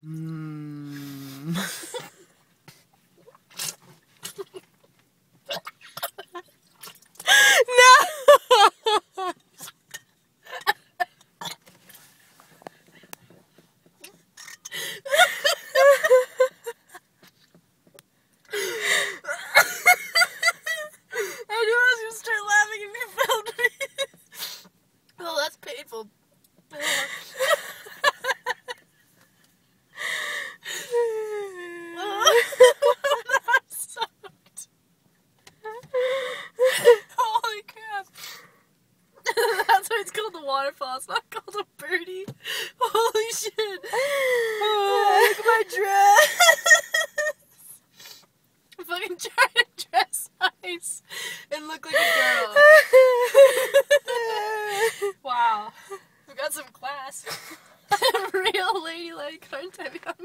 Mm. No! I knew I was gonna start laughing if you filmed me. Oh, that's painful. That sucked. Holy crap. That's why it's called the waterfall. It's not called a birdie. Holy shit. Oh, look at my dress. I'm fucking trying to dress nice and look like a girl. Wow. We've got some class. Real ladylike, aren't I, Bianca?